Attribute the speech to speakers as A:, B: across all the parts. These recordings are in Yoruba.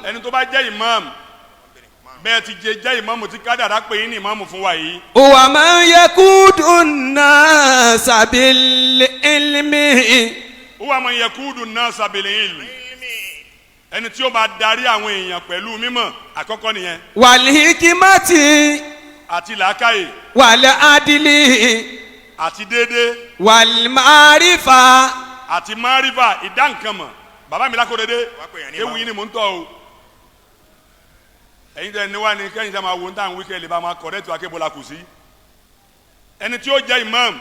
A: ẹni tó bá jẹ́ imam bẹ́ẹ̀ ti jẹ́ imam tí kádàrá pè ní imam fún wa yìí.
B: wa man yakudu nnasa bil ilmi.
A: wa man yakudu nnasa bil ilmi. ẹni tí ó bá darí àwọn èèyàn pẹ̀lú mímọ̀ àkọ́kọ́ nìyẹn.
B: wal hikmati.
A: àti làákàyè.
B: wal adili.
A: àti déédéé.
B: wal marifa.
A: àti marifa ìdánkanmọ̀. bàbá mi lákòrédé ewu yìí ni mò ń tọ́ o. ẹ̀yin tẹ́ níwá ni kẹ́yìn tẹ́ máa wo ń tàn wíkẹ́lì bá máa kọ̀rẹ́tù akébọ̀lá kù sí. ẹni tí ó jẹ́ imam.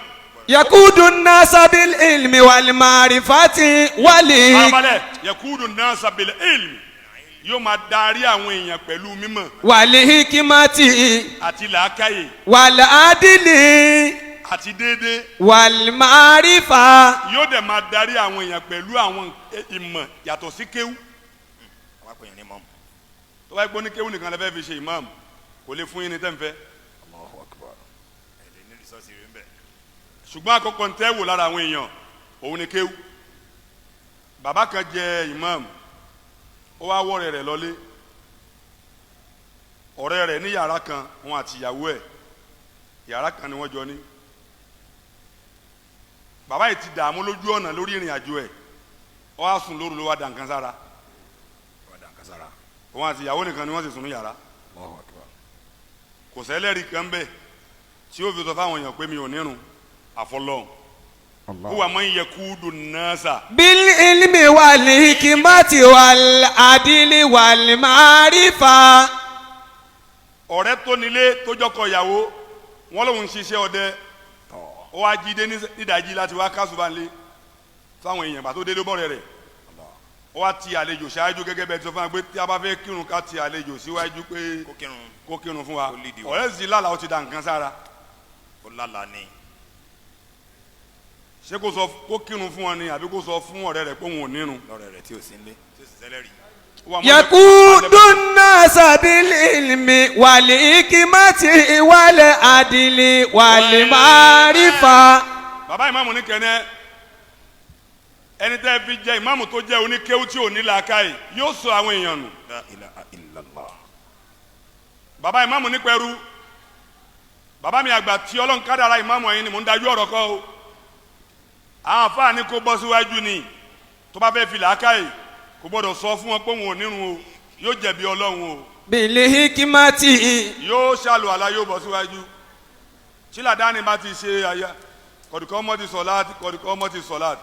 B: yakudu nnasa bil ilmi wal marifati wali.
A: barabalẹ̀ yakudu nnasa bil ilmi yóò máa darí àwọn èèyàn pẹ̀lú mímọ̀.
B: wal hikmati.
A: àti làákàyè.
B: wal adili.
A: àti déédéé.
B: wal marifa.
A: yóò dẹ̀ máa darí àwọn èèyàn pẹ̀lú àwọn ìmọ̀ yàtọ̀ sí kéwú. tó bá gbọ́ ní kéwú nìkan lè fẹ́ fi ṣe imam kò lè fún yín ní tẹ́ǹfẹ́. ṣùgbọ́n àkọ́kọ́ ń tẹ́ wò lára àwọn èèyàn òun ni kéwú. bàbá kan jẹ imam ó wá wọ́ọ̀rẹ́ rẹ̀ lọ́lé ọ̀rẹ́ rẹ̀ ní yàrá kan wọn àti ìyàwó ẹ̀ yàrá kan ni wọ́n jọ ní. bàbá yìí ti dààmú lójú ọ̀nà lórí ìrìn àjò ẹ̀ ó wá sùn lóru ló wá dànkan sára òun àti ìyàwó nìkan ni wọ́n sì sùn ní yàrá. kò sẹ́lẹ̀rì kan bẹ́ẹ̀ tí ó fi sọ fáwọn èèyàn pé mi ò nírun àfọlọ́hún. huwa man yakudu nnasa.
B: bil ilmi wal hikmati wal adili wal marifa.
A: ọ̀rẹ́ tó nílé tó jọkọ ìyàwó wọn lòun ń ṣiṣẹ́ ọdẹ ó wá jí dé nídàájí láti wá kásùbánlé fáwọn èèyàn bá tó dé lóbọ̀rẹ̀ rẹ̀ ó wá ti àlejò ṣáájú gẹ́gẹ́ bẹ́ẹ̀ tó fún wa pé tí a bá fẹ́ kírun ká ti àlejò síwájú pé kó kírun fún wa ọ̀rẹ́ sì lálàá ó ti da nǹkan sára
C: ó lálàá ni
A: ṣé kó sọ kó kírun fún wọn ni àbí kó sọ fún ọ̀rẹ́ rẹ̀ pé òun ò nírun.
C: lọ́rẹ́ rẹ̀ tí ò sí nílé tí ò sì sẹ́lẹ̀ rí.
B: yakudu nnasa bil ilmi wal hikmati wal adili wal marifa.
A: bàbá ìmáàmù ní kẹ́nẹ́ ẹni tẹ́ fi jẹ́ ìmáàmù tó jẹ́ oníkéwú tí ò ní làákàyè yóò sọ àwọn èèyàn nù.
C: La ilaha illallah.
A: bàbá ìmáàmù ní pẹ̀rú bàbá mi àgbà tí ọlọ́run kádàrá ìmáàmù ẹ̀yin ni mò ń dájú ọ̀rọ̀ kọ́ o. àwọn àfáà ní kó bọ́ síwájú ni tó bá fẹ́ fi làákàyè kò gbọ́dọ̀ sọ fún wọn pé òun ò nírun o yóò jẹ̀bi ọlọ́run o.
B: bil hikmati.
A: yóò ṣàlù àlá yóò bọ́ síwájú tí làdáni bá ti ṣe àyà kọ̀dùkọ́ mọ́ ti sọ̀láàtì kọ̀dùkọ́ mọ́ ti sọ̀láàtì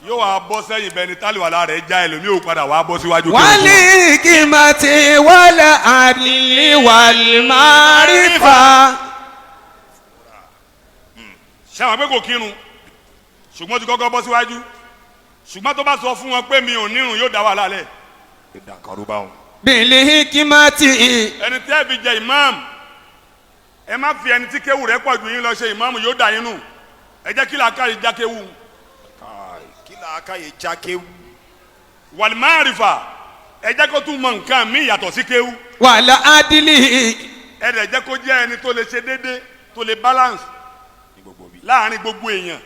A: yóò wá bọ́ sẹ́yìn bẹ́ẹ̀ ni tálíwàlá rẹ̀ já ẹlòmíì ò padà wá bọ́ síwájú.
B: wal hikmati wal adli wal marifa.
A: ṣé àwọn pé kò kírun ṣùgbọ́n ti kọ́kọ́ bọ́ síwájú ṣùgbọ́n tó bá sọ fún wọn pé mi ò nírun yóò dá wà lálẹ́.
C: ìdàkàrú bá wọn.
B: bil hikmati.
A: ẹni tẹ́ fi jẹ imam ẹ má fi ẹni tí kéwù rẹ̀ pọ̀ jù yín lọ ṣe imam yóò dà yín nù ẹ jẹ́ kí làákàyè já kéwù.
C: kí làákàyè já kéwù.
A: wal marifa ẹ jẹ́ kó tún mọ nǹkan mi yàtọ̀ sí kéwù.
B: wal adili.
A: ẹ dẹ̀ jẹ́ kó jẹ́ ẹni tó lè ṣe déédé tó lè balance láàrin gbogbo èèyàn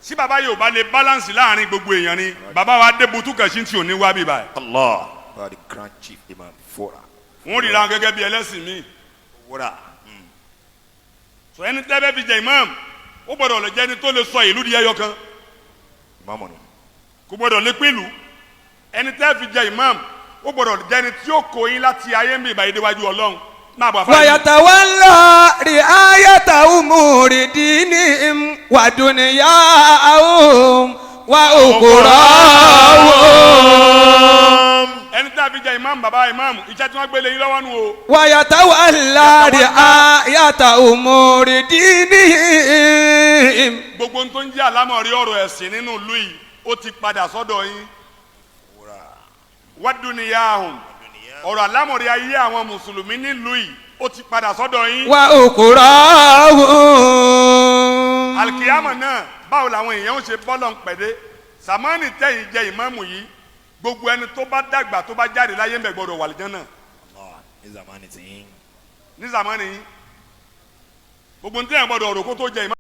A: sí bàbá yóò bá lè balance láàrin gbogbo èèyàn ni bàbá wa Adébútú Kẹ̀sí tí ò ní wá bí báyìí.
C: Allah the grand chief imam fora.
A: wọ́n ríra gẹ́gẹ́ bí ẹlẹ́sìn mi.
C: wúrà.
A: sọ ẹni tẹ́lẹ̀ fi jẹ imam ó gbọ́dọ̀ lè jẹ́ ẹni tó lè sọ ìlú di ẹyọ kan.
C: imam ni.
A: kò gbọ́dọ̀ lè pín ìlú ẹni tẹ́lẹ̀ fi jẹ imam ó gbọ́dọ̀ jẹ́ ẹni tí ó kó yín láti ayé ń bì báyìí déwájú Ọlọ́run.
B: wa yatawalla ri'ayata umuri dinihim wa dunyahum wa ukhurahum.
A: ẹni tí a fi jẹ imam bàbá imam iṣẹ́ tí wọ́n gbélé yín lọ́wọ́ nù o.
B: wa yatawalla ri'ayata umuri dinihim.
A: gbogbo tó ń jẹ́ àlámọ̀rí ọ̀rọ̀ ẹ̀sìn nínú ìlú yìí ó ti padà sọ́dọ̀ yín. wa dunyahum ọ̀rọ̀ àlámọ̀rí ayé àwọn mùsùlùmí nílùú yìí ó ti padà sọ́dọ̀ yín.
B: wa ukhurahum.
A: alikiyama náà báwo làwọn èèyàn ń ṣe bọ́lọ̀ ń pẹ̀dé sàmánì tẹ̀yìn jẹ ìmáàmù yìí gbogbo ẹni tó bá dàgbà tó bá jáde láyé ń bẹ̀ gbọ́dọ̀ wà lìjánà.
C: ní zamani tí.
A: ní zamani yìí gbogbo ní tẹ̀yìn gbọ́dọ̀ ọ̀rọ̀ kó tó jẹ ìmáàmù.